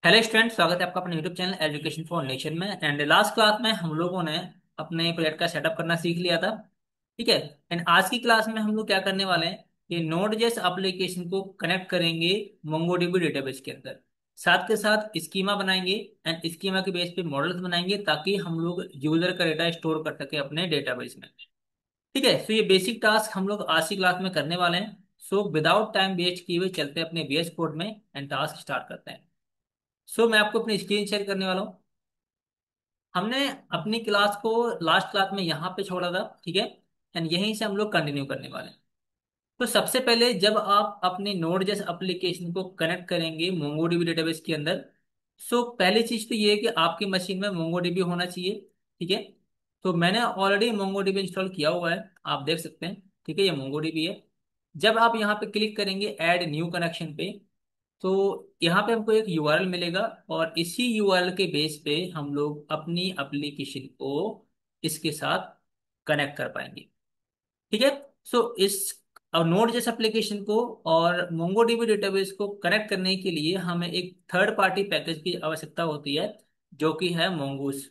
Hello student, स्वागत है आपका अपने YouTube channel education for nation में। एंड लास्ट क्लास में हम लोगों ने अपने प्रोजेक्ट का सेटअप करना सीख लिया था। ठीक है। एंड आज की क्लास में हम लोग क्या करने वाले हैं कि नोड जेएस एप्लीकेशन को कनेक्ट करेंगे मोंगोडीबी डेटाबेस के अंदर। साथ के साथ स्कीमा बनाएंगे एंड स्कीमा के बेस पे मॉडल्स बनाएंगे ताकि हम लोग यूजर का डेटा स्टोर कर सके अपने डेटाबेस में। ठीक है। सो ये बेसिक टास्क हम लोग आज की क्लास में करने वाले हैं। सो विदाउट टाइम वेस्ट किए हुए चलते हैं अपने VS कोड में एंड टास्क स्टार्ट करते हैं। सो मैं आपको अपनी स्क्रीन शेयर करने वाला हूँ। हमने अपनी क्लास को लास्ट क्लास में यहाँ पे छोड़ा था। ठीक है। एंड यहीं से हम लोग कंटिन्यू करने वाले हैं। तो सबसे पहले जब आप अपने नोड जेएस एप्लीकेशन को कनेक्ट करेंगे मोंगोडीबी डेटाबेस के अंदर, सो पहली चीज तो ये है कि आपकी मशीन में मोंगोडीबी होना चाहिए। ठीक है। तो मैंने ऑलरेडी मोंगोडीबी इंस्टॉल किया हुआ है, आप देख सकते हैं। ठीक है, ये मोंगोडीबी है। जब आप यहाँ पे क्लिक करेंगे ऐड न्यू कनेक्शन पे, तो यहाँ पे हमको एक यूआरएल मिलेगा और इसी यूआरएल के बेस पे हम लोग अपनी एप्लीकेशन को इसके साथ कनेक्ट कर पाएंगे। ठीक है। सो इस और नोड जैसे एप्लीकेशन को और मोंगोडीबी डेटाबेस को कनेक्ट करने के लिए हमें एक थर्ड पार्टी पैकेज की आवश्यकता होती है, जो कि है मोंगूस।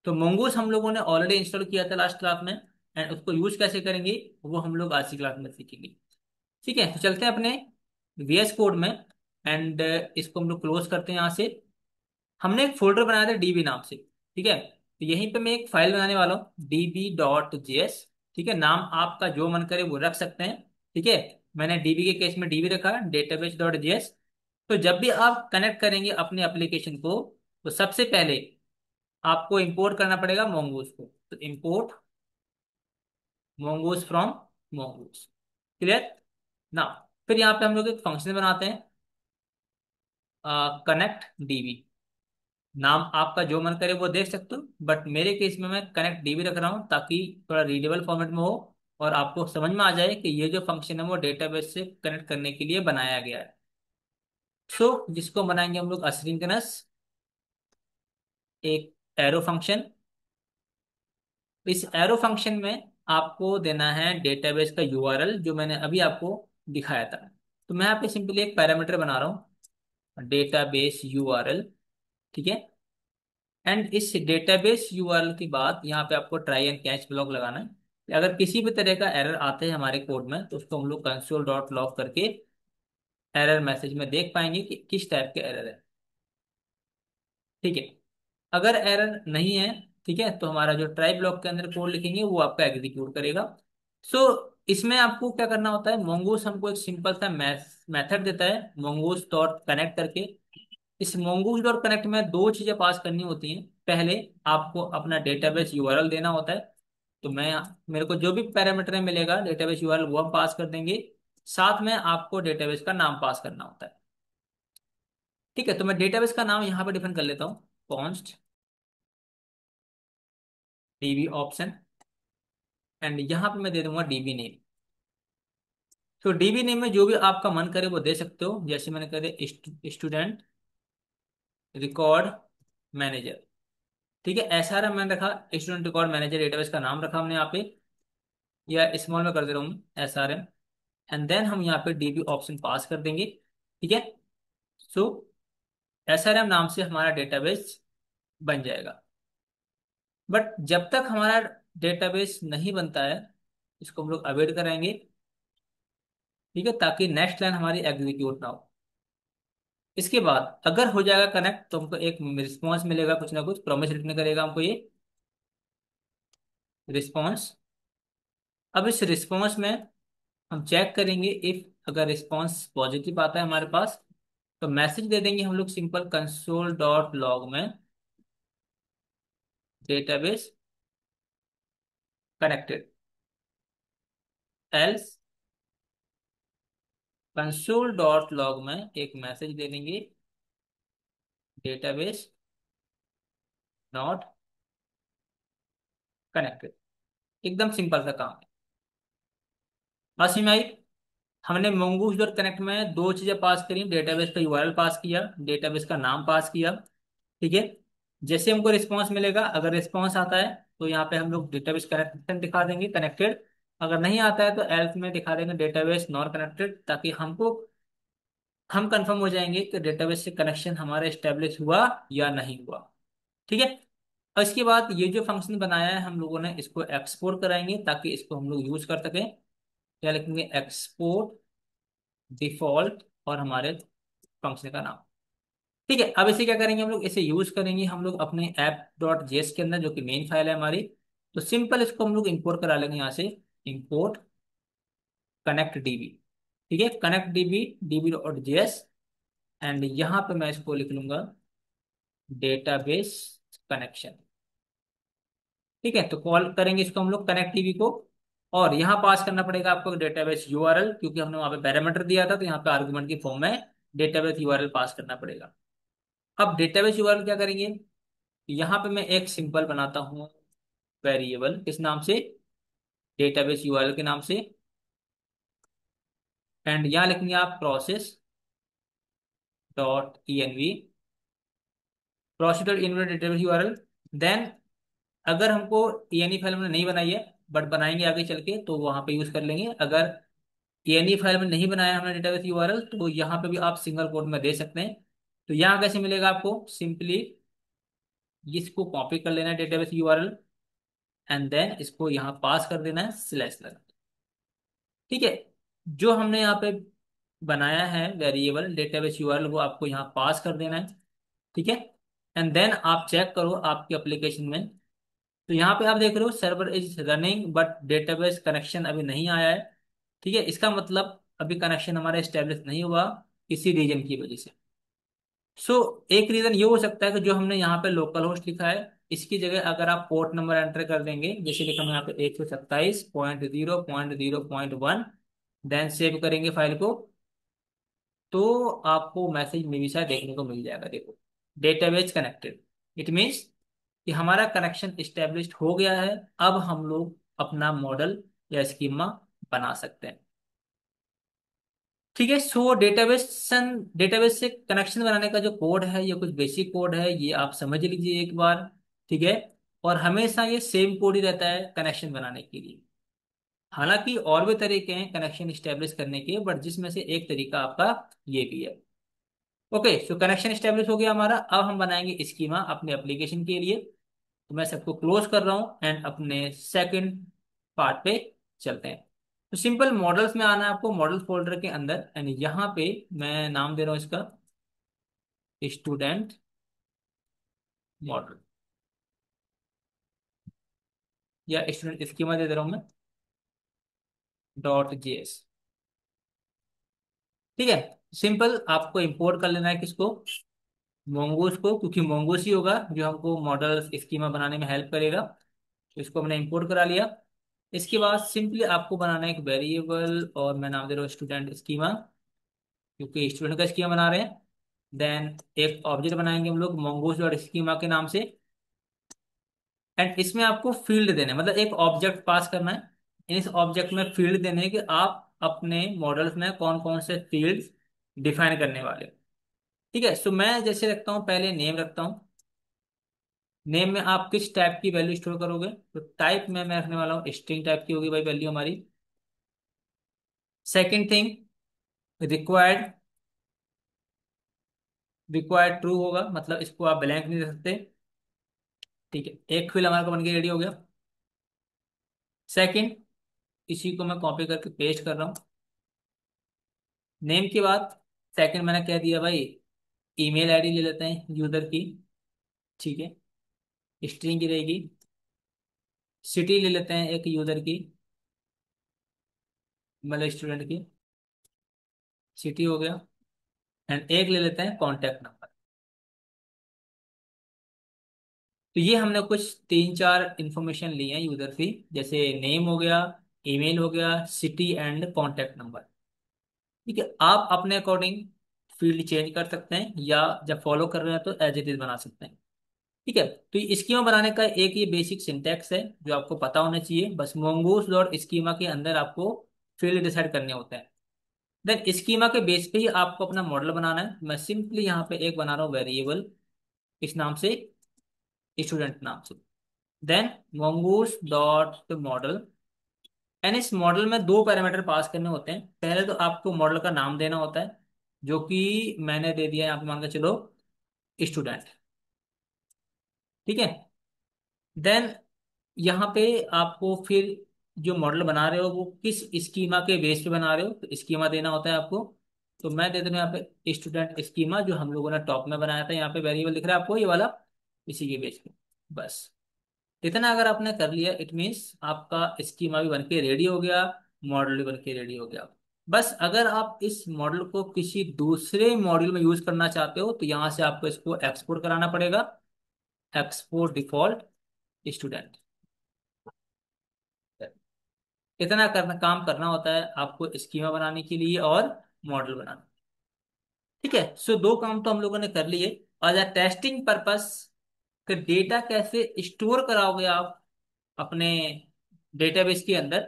तो मोंगूस हम लोगों ने ऑलरेडी इंस्टॉल किया था लास्ट क्लास में। एंड उसको यूज कैसे करेंगे वो हम लोग आज की क्लास में सीखेंगे। ठीक है, तो चलते हैं अपने VS कोड में। एंड इसको हम लोग क्लोज करते हैं यहाँ से। हमने एक फोल्डर बनाया था डीबी नाम से। ठीक है, तो यहीं पे मैं एक फाइल बनाने वाला हूँ db.js। ठीक है, नाम आपका जो मन करे वो रख सकते हैं। ठीक है, मैंने डीबी के केस में डीबी रखा, database.js। तो जब भी आप कनेक्ट करेंगे अपने एप्लीकेशन को, तो सबसे पहले आपको इंपोर्ट करना पड़ेगा मोंगूस को। तो इंपोर्ट मोंगूस फ्रॉम मोंगूस। क्लियर ना। फिर यहाँ पे हम लोग एक फंक्शन बनाते हैं, कनेक्ट डीबी। नाम आपका जो मन करे वो देख सकते हो, बट मेरे केस में मैं कनेक्ट डीबी रख रहा हूँ ताकि थोड़ा रीडेबल फॉर्मेट में हो और आपको समझ में आ जाए कि ये जो फंक्शन है वो डेटाबेस से कनेक्ट करने के लिए बनाया गया है। सो जिसको बनाएंगे हम लोग असिंक्रोनस एक एरो फंक्शन। इस एरो फंक्शन में आपको देना है डेटाबेस का यूआरएल जो मैंने अभी आपको दिखाया था। तो मैं यहाँ पे सिंपली एक पैरामीटर बना रहा हूँ, डेटाबेस यूआरएल। ठीक है। एंड इस डेटाबेस यूआरएल के बाद यहाँ पे आपको ट्राई एंड कैच ब्लॉक लगाना है। अगर किसी भी तरह का एरर आते हैं हमारे कोड में तो उसको हम लोग कंसोल डॉट लॉग करके एरर मैसेज में देख पाएंगे कि किस टाइप के एरर है। ठीक है। अगर एरर नहीं है, ठीक है, तो हमारा जो ट्राई ब्लॉक के अंदर कोड लिखेंगे वो आपका एग्जीक्यूट करेगा। सो इसमें आपको क्या करना होता है, मोंगूस हमको एक सिंपल सा मेथड देता है मोंगूस डॉट कनेक्ट करके। इस मोंगूस डॉट कनेक्ट में दो चीजें पास करनी होती हैं। पहले आपको अपना डेटाबेस यूआरएल देना होता है। तो मैं मेरे को जो भी पैरामीटर मिलेगा डेटाबेस यूआरएल वो हम पास कर देंगे। साथ में आपको डेटाबेस का नाम पास करना होता है। ठीक है, तो मैं डेटाबेस का नाम यहाँ पे डिफाइन कर लेता हूँ, कॉन्स्ट डीबी ऑप्शन। एंड यहाँ पे मैं दे दूंगा डीबी नेम। तो डीबी नेम में जो भी आपका मन करे वो दे सकते हो, जैसे मैंने करे स्टूडेंट रिकॉर्ड मैनेजर। ठीक है, SRM मैंने रखा, स्टूडेंट रिकॉर्ड मैनेजर डेटाबेस का नाम रखा हमने यहाँ पे, या स्मॉल में कर दे रहा हूँ SRM। एंड देन हम यहाँ पे डीबी ऑप्शन पास कर देंगे। ठीक है। सो SRM नाम से हमारा डेटाबेस बन जाएगा। बट जब तक हमारा डेटाबेस नहीं बनता है, इसको हम लोग अवेट कराएंगे। ठीक है, ताकि नेक्स्ट लाइन हमारी एग्जीक्यूट ना हो। इसके बाद अगर हो जाएगा कनेक्ट तो हमको एक रिस्पॉन्स मिलेगा, कुछ ना कुछ प्रॉमिस रिटर्न करेगा हमको ये रिस्पॉन्स। अब इस रिस्पॉन्स में हम चेक करेंगे, इफ अगर रिस्पॉन्स पॉजिटिव आता है हमारे पास तो मैसेज दे देंगे हम लोग सिंपल कंसोल डॉट लॉग में database connected. Else console dot log में एक मैसेज दे देंगे डेटाबेस नॉट कनेक्टेड। एकदम सिंपल सा काम है। असीमाई हमने mongoose डॉट कनेक्ट में दो चीजें पास करी, डेटाबेस का यूआरएल पास किया, डेटाबेस का नाम पास किया। ठीक है। जैसे हमको रिस्पांस मिलेगा, अगर रिस्पांस आता है तो यहाँ पे हम लोग डेटाबेस कनेक्शन दिखा देंगे कनेक्टेड। अगर नहीं आता है तो एल्स में दिखा देंगे डेटाबेस नॉट कनेक्टेड, ताकि हमको हम कंफर्म हो जाएंगे कि डेटाबेस से कनेक्शन हमारा एस्टेब्लिश हुआ या नहीं हुआ। ठीक है। और इसके बाद ये जो फंक्शन बनाया है हम लोगों ने, इसको एक्सपोर्ट कराएंगे ताकि इसको हम लोग यूज कर सकें। क्या लिखेंगे? एक्सपोर्ट डिफॉल्ट और हमारे फंक्शन का नाम। ठीक है। अब इसे क्या करेंगे हम लोग? इसे यूज करेंगे हम लोग अपने ऐप डॉट जेएस के अंदर, जो कि मेन फाइल है हमारी। तो सिंपल इसको हम लोग इंपोर्ट करा लेंगे यहाँ से। Import connect dB. ठीक है, connect dB dB dot JS. And यहाँ पे मैं इसको लिख लूंगा डेटाबेस कनेक्शन। ठीक है, तो कॉल करेंगे इसको हम लोग कनेक्ट डीबी को। और यहाँ पास करना पड़ेगा आपको डेटाबेस यूआरएल, क्योंकि हमने वहाँ पे पैरामीटर दिया था, तो यहाँ पे आर्गुमेंट की फॉर्म में डेटाबेस यूआरएल पास करना पड़ेगा। अब डेटाबेस यूआरएल क्या करेंगे? यहाँ पे मैं एक सिंपल बनाता हूँ वेरिएबल, किस नाम से? डेटाबेस यूआरएल के नाम से। एंड यहाँ लिखेंगे आप process dot ENV, process dot ENV database URL. Then अगर हमको इएनवी फाइल में नहीं बनाई है, बट बनाएंगे आगे चल के, तो वहां पे यूज कर लेंगे। अगर इएनवी फाइल में नहीं बनाया हमने डेटाबेस यूआरएल, तो यहाँ पे भी आप सिंगल कोड में दे सकते हैं। तो यहाँ कैसे मिलेगा आपको? सिंपली इसको कॉपी कर लेना है डेटाबेस यूआरएल, एंड देन इसको यहाँ पास कर देना है स्लैश लगा। ठीक है, जो हमने यहाँ पे बनाया है वेरिएबल डेटाबेस यूआरएल, वो आपको यहाँ पास कर देना है। ठीक है, एंड देन आप चेक करो आपके एप्लीकेशन में। तो यहाँ पे आप देख रहे हो server is running but database connection अभी नहीं आया है। ठीक है, इसका मतलब अभी कनेक्शन हमारा एस्टेब्लिश नहीं हुआ किसी रीजन की वजह से। सो एक रीजन ये हो सकता है कि जो हमने यहाँ पे लोकल होस्ट लिखा है, इसकी जगह अगर आप पोर्ट नंबर एंटर कर देंगे, जैसे लिखा मैं यहाँ पे 127.0.0.1, देन सेव करेंगे फाइल को, तो आपको मैसेज में भी शायद देखने को मिल जाएगा। देखो, डेटाबेस कनेक्टेड, इट मीन्स कि हमारा कनेक्शन इस्टेब्लिश्ड हो गया है। अब हम लोग अपना मॉडल या स्कीमा बना सकते हैं। ठीक है, सो डेटाबेस से कनेक्शन बनाने का जो कोड है, ये कुछ बेसिक कोड है, ये आप समझ लीजिए एक बार। ठीक है, और हमेशा ये सेम कोड ही रहता है कनेक्शन बनाने के लिए। हालांकि और भी तरीके हैं कनेक्शन स्टेब्लिश करने के, बट जिसमें से एक तरीका आपका ये भी है। ओके, सो कनेक्शन स्टेब्लिश हो गया हमारा। अब हम बनाएंगे स्कीमा अपने एप्लीकेशन के लिए। तो मैं सबको क्लोज कर रहा हूँ एंड अपने सेकंड पार्ट पे चलते हैं। तो सिंपल मॉडल्स में आना है आपको, मॉडल फोल्डर के अंदर, एंड यहाँ पे मैं नाम दे रहा हूँ इसका स्टूडेंट मॉडल, या स्टूडेंट स्कीमा दे रहा हूँ मैं डॉट जेएस। ठीक है, सिंपल आपको इंपोर्ट कर लेना है किसको? मोंगोस को, क्योंकि मोंगोस ही होगा जो हमको मॉडल स्कीमा बनाने में हेल्प करेगा। तो इसको हमने इंपोर्ट करा लिया। इसके बाद सिंपली आपको बनाना है एक वेरिएबल, और मैं नाम दे रहा हूँ स्टूडेंट स्कीमा, क्योंकि स्टूडेंट का स्कीमा बना रहे हैं। देन एक ऑब्जेक्ट बनाएंगे हम लोग mongoose डॉट स्कीमा के नाम से। एंड इसमें आपको फील्ड देने, मतलब एक ऑब्जेक्ट पास करना है। इस ऑब्जेक्ट में फील्ड देने हैं कि आप अपने मॉडल्स में कौन कौन से फील्ड्स डिफाइन करने वाले हो। ठीक है, सो मैं जैसे रखता हूँ, पहले नेम रखता हूँ। नेम में आप किस टाइप की वैल्यू स्टोर करोगे? तो टाइप में मैं रखने वाला हूँ स्ट्रिंग टाइप की होगी भाई वैल्यू हमारी। Second thing, required, required true होगा, मतलब इसको आप ब्लैंक नहीं दे सकते। ठीक है, एक फील्ड हमारे को बन के रेडी हो गया। सेकंड, इसी को मैं कॉपी करके पेस्ट कर रहा हूँ नेम के बाद। सेकंड मैंने कह दिया भाई, ईमेल आईडी ले लेते हैं यूजर की। ठीक है, स्ट्रिंग की रहेगी। सिटी ले लेते हैं एक यूजर की, मतलब स्टूडेंट की। सिटी हो गया। एंड एक ले लेते हैं कॉन्टैक्ट नंबर। तो ये हमने कुछ तीन चार इंफॉर्मेशन ली है यूजर की, जैसे नेम हो गया, ईमेल हो गया, सिटी एंड कॉन्टैक्ट नंबर। ठीक है, आप अपने अकॉर्डिंग फील्ड चेंज कर सकते हैं, या जब फॉलो कर रहे हैं तो एज इट इज बना सकते हैं। ठीक है, तो ये स्कीमा बनाने का एक ये बेसिक सिंटैक्स है जो आपको पता होना चाहिए। बस mongoose डॉट स्कीमा के अंदर आपको फील्ड डिसाइड करने होते हैं। देन स्कीमा के बेस पे ही आपको अपना मॉडल बनाना है। मैं सिंपली यहाँ पे एक बना रहा हूँ वेरिएबल, इस नाम से, स्टूडेंट नाम से। Then mongoose dot model, and इस मॉडल में दो पैरामीटर पास करने होते हैं। पहले तो आपको मॉडल का नाम देना होता है, जो कि मैंने दे दिया यहाँ पे, मान के चलो स्टूडेंट। ठीक है। देन यहाँ पे आपको फिर जो मॉडल बना रहे हो वो किस स्कीमा के बेस पे बना रहे हो, तो स्कीमा देना होता है आपको। तो मैं दे दूँ यहाँ पे स्टूडेंट स्कीमा, जो हम लोगों ने टॉप में बनाया था, यहाँ पे वेरिएबल दिख रहा है आपको ये वाला, इसी के बेस पे। बस इतना अगर आपने कर लिया, इट मीन्स आपका स्कीमा भी बन के रेडी हो गया, मॉडल भी बन के रेडी हो गया। बस अगर आप इस मॉडल को किसी दूसरे मॉड्यूल में यूज करना चाहते हो तो यहाँ से आपको इसको एक्सपोर्ट कराना पड़ेगा, एक्सपोर्ट डिफॉल्ट स्टूडेंट। इतना करना काम करना होता है आपको स्कीमा बनाने के लिए और मॉडल बनाने। ठीक है, सो दो काम तो हम लोगों ने कर लिए। और टेस्टिंग पर्पस कि डेटा कैसे स्टोर कराओगे आप अपने डेटाबेस के अंदर,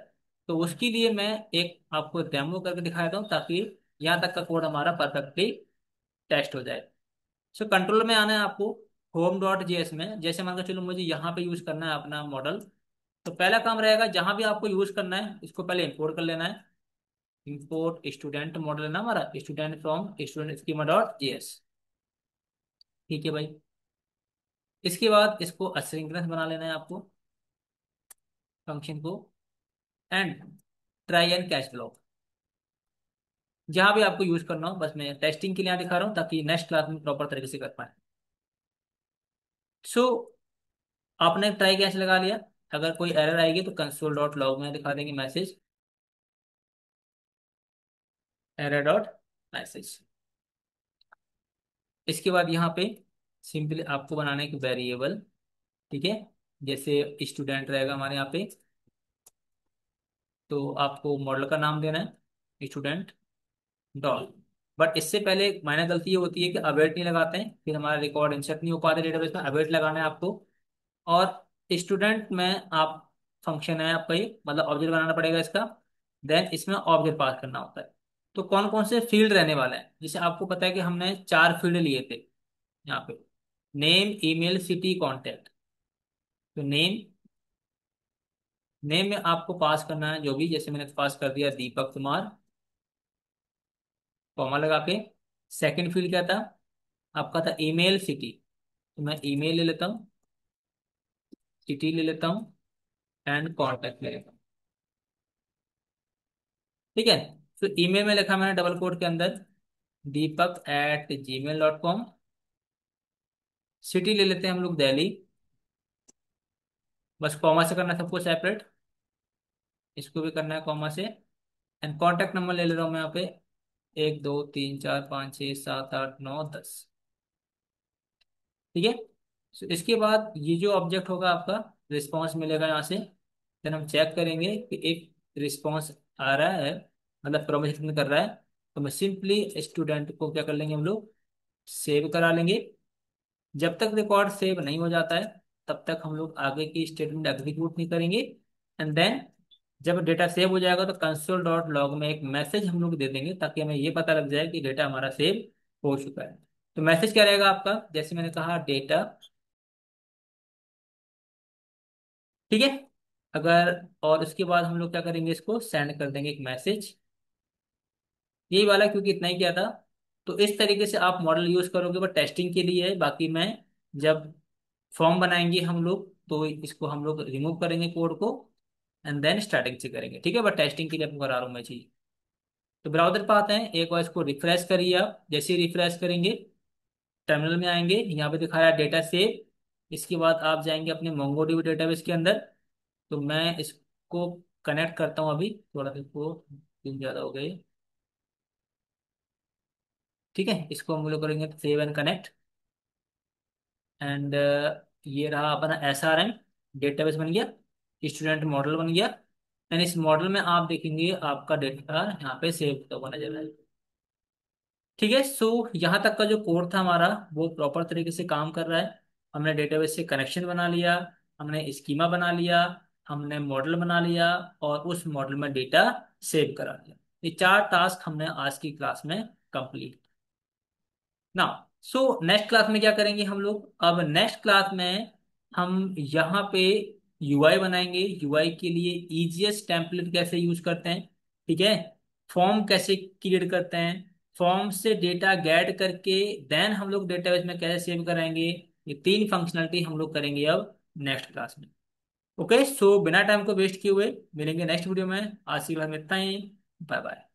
तो उसके लिए मैं एक आपको डेमो करके दिखाता हूँ, ताकि यहाँ तक का कोड हमारा परफेक्टली टेस्ट हो जाए। सो कंट्रोल में आना है आपको, होम डॉट जेएस में। जैसे मान के चलो मुझे यहाँ पे यूज करना है अपना मॉडल, तो पहला काम रहेगा जहां भी आपको यूज करना है इसको पहले इंपोर्ट कर लेना है। इंपोर्ट स्टूडेंट मॉडल है ना हमारा, student from student schema dot JS. ठीक है भाई। इसके बाद इसको असिंक्रोनस बना लेना है आपको, फंक्शन को। And try and catch block, जहां भी आपको यूज करना हो, बस मैं टेस्टिंग के लिए यहाँ दिखा रहा हूँ ताकि नेक्स्ट क्लास में प्रॉपर तरीके से कर पाए। सो आपने ट्राई कैच लगा लिया, अगर कोई एरर आएगी तो कंसोल डॉट लॉग में दिखा देंगे मैसेज, एरर डॉट मैसेज। इसके बाद यहाँ पे सिंपली आपको बनाना है एक वेरिएबल। ठीक है, जैसे स्टूडेंट रहेगा हमारे यहाँ पे, तो आपको मॉडल का नाम देना है स्टूडेंट डॉट। बट इससे पहले माइनर गलती ये होती है कि अवेट नहीं लगाते हैं, फिर हमारा रिकॉर्ड इंसर्ट नहीं हो पाता डेटाबेस में। अवेट लगाना है आपको। और स्टूडेंट में आप फंक्शन है आपका ये, मतलब ऑब्जेक्ट बनाना पड़ेगा इसका। देन इसमें ऑब्जेक्ट पास करना होता है। तो कौन कौन से फील्ड रहने वाले हैं, जैसे आपको पता है कि हमने 4 फील्ड लिए थे यहाँ पे, नेम, ईमेल, सिटी, कॉन्टैक्ट। तो नेम, नेम में आपको पास करना है जो भी, जैसे मैंने पास कर दिया दीपक कुमार, कॉमा लगा के। सेकंड फील्ड क्या था आपका, था ईमेल सिटी, तो मैं ईमेल ले लेता हूँ, सिटी ले लेता हूँ, एंड कॉन्टैक्ट ले लेता हूँ। ठीक है। तो ईमेल में लिखा मैंने डबल कोट के अंदर दीपक@gmail.com। सिटी ले लेते हैं हम लोग दिल्ली, बस कॉमा से करना है सबको सेपरेट, इसको भी करना है कॉमा से। एंड कॉन्टैक्ट नंबर ले ले रहा हूँ मैं यहाँ पे, 1 2 3 4 5 6 7 8 9 10। ठीक है। So, इसके बाद ये जो ऑब्जेक्ट होगा आपका, रिस्पॉन्स मिलेगा यहाँ से। देन हम चेक करेंगे कि एक रिस्पॉन्स आ रहा है, मतलब प्रोमिशन कर रहा है, तो मैं सिंपली स्टूडेंट को क्या कर लेंगे हम लोग, सेव करा लेंगे। जब तक रिकॉर्ड सेव नहीं हो जाता है तब तक हम लोग आगे की स्टेटमेंट एग्जीक्यूट नहीं करेंगे। एंड देन जब डेटा सेव हो जाएगा तो कंसोल डॉट लॉग में एक मैसेज हम लोग दे देंगे, ताकि हमें ये पता लग जाए कि डेटा हमारा सेव हो चुका है। तो मैसेज क्या रहेगा आपका, जैसे मैंने कहा डेटा। ठीक है। अगर, और उसके बाद हम लोग क्या करेंगे, इसको सेंड कर देंगे एक मैसेज, यही वाला, क्योंकि इतना ही किया था। तो इस तरीके से आप मॉडल यूज करोगे, बट टेस्टिंग के लिए है। बाकी मैं जब फॉर्म बनाएंगे हम लोग तो इसको हम लोग रिमूव करेंगे कोड को, एंड देन स्टार्टिंग से करेंगे। ठीक है, बट टेस्टिंग के लिए आपको करा रहा हूँ मैं चीज। तो ब्राउजर पर आते हैं, एक बार इसको रिफ्रेश करिए आप। जैसे ही रिफ्रेश करेंगे टर्मिनल में आएंगे, यहाँ पे दिखा रहा है डेटा सेव। इसके बाद आप जाएंगे अपने मोंगोडीबी डेटाबेस के अंदर। तो मैं इसको कनेक्ट करता हूँ अभी, थोड़ा सा इसको दिन ज़्यादा हो गए। ठीक है, इसको हम लोग करेंगे सेव एंड कनेक्ट। एंड ये रहा अपना SRM, डेटाबेस बन गया, स्टूडेंट मॉडल बन गया। एंड इस मॉडल में आप देखेंगे आपका डेटा यहाँ पे सेव होता हुआ नजर आएगा। ठीक है, सो यहाँ तक का जो कोड था हमारा वो प्रॉपर तरीके से काम कर रहा है। हमने डेटाबेस से कनेक्शन बना लिया, हमने स्कीमा बना लिया, हमने मॉडल बना लिया, और उस मॉडल में डेटा सेव करा लिया। ये 4 टास्क हमने आज की क्लास में कंप्लीट। ना, सो नेक्स्ट क्लास में क्या करेंगे हम लोग, अब नेक्स्ट क्लास में हम यहाँ पे यूआई बनाएंगे। यूआई के लिए ईजीएस टेम्पलेट कैसे यूज करते हैं, ठीक है, फॉर्म कैसे क्रिएट करते हैं, फॉर्म से डेटा गेट करके देन हम लोग डेटाबेस में कैसे सेव कराएंगे, ये तीन फंक्शनलिटी हम लोग करेंगे अब नेक्स्ट क्लास में। ओके, सो बिना टाइम को वेस्ट किए हुए मिलेंगे नेक्स्ट वीडियो में। आज की बात में इतना ही। Bye bye.